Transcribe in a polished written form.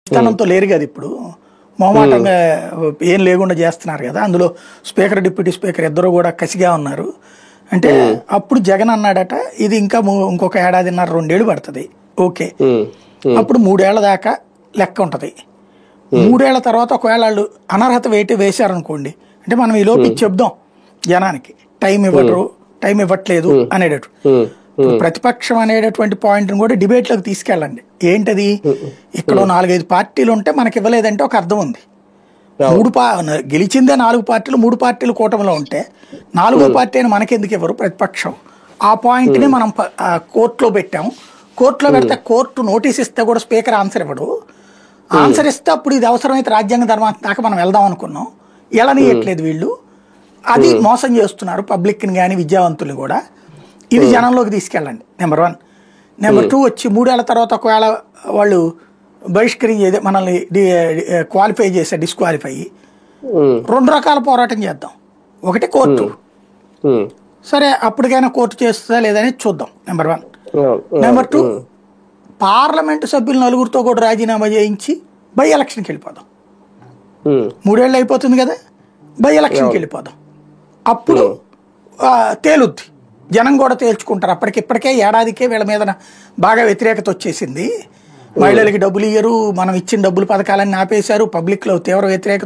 స్థానంతో లేరు కదా ఇప్పుడు మొహమాటంగా ఏం లేకుండా చేస్తున్నారు కదా. అందులో స్పీకర్ డిప్యూటీ స్పీకర్ ఇద్దరు కూడా కసిగా ఉన్నారు. అంటే అప్పుడు జగన్ అన్నాడట ఇది ఇంకా ఇంకొక ఏడాదిన్నర 2 ఏళ్ళు పడుతుంది. ఓకే, అప్పుడు 3 ఏళ్ల దాకా లెక్క ఉంటది. 3 ఏళ్ల తర్వాత ఒకవేళ వాళ్ళు అనర్హత వేశారనుకోండి, అంటే మనం ఈ లోపు చెప్దాం జనానికి టైం ఇవ్వట్లేదు అనేటట్టు. ప్రతిపక్షం అనేటటువంటి పాయింట్ని కూడా డిబేట్లోకి తీసుకెళ్ళండి. ఏంటది, ఇక్కడ 4-5 పార్టీలు ఉంటే మనకి ఇవ్వలేదంటే ఒక అర్థం ఉంది. గెలిచిందే 4 పార్టీలు, 3 పార్టీలు కూటమిలో ఉంటే 4వ పార్టీ అని మనకెందుకు ఇవ్వరు ప్రతిపక్షం? ఆ పాయింట్ని మనం కోర్టులో పెట్టాము. కోర్టులో పెడితే కోర్టు నోటీస్ ఇస్తే కూడా స్పీకర్ ఆన్సర్ ఇవ్వడు. ఆన్సర్ ఇస్తే అప్పుడు ఇది అవసరమైతే రాజ్యాంగ ధర్మాసనం దాకా మనం వెళ్దాం అనుకున్నాం, ఎలానీయట్లేదు వీళ్ళు. అది మోసం చేస్తున్నారు పబ్లిక్ని కానీ విద్యావంతుల్ని కూడా. ఇది జనంలోకి తీసుకెళ్ళండి నెంబర్ 1. నెంబర్ 2 వచ్చి 3 ఏళ్ల తర్వాత ఒకవేళ వాళ్ళు బహిష్కరించేది మనల్ని క్వాలిఫై చేసే డిస్క్వాలిఫై 2 రకాల పోరాటం చేద్దాం. ఒకటి కోర్టు, సరే అప్పటికైనా కోర్టు చేస్తుందా లేదని చూద్దాం నెంబర్ 1. నెంబర్ 2 పార్లమెంటు సభ్యులు 4గురితో కూడా రాజీనామా చేయించి బై ఎలక్షన్కి వెళ్ళిపోదాం. 3 ఏళ్ళు అయిపోతుంది కదా, బై ఎలక్షన్కి వెళ్ళిపోదాం. అప్పుడు తేలుద్ది, జనం కూడా తేల్చుకుంటారు. ఇప్పటికే ఏడాదికే వీళ్ళ మీద బాగా వ్యతిరేకత వచ్చేసింది. మహిళలకి డబ్బులు ఇయ్యరు, మనం ఇచ్చిన డబ్బులు పథకాలన్నీ ఆపేశారు, పబ్లిక్లో తీవ్ర వ్యతిరేకత.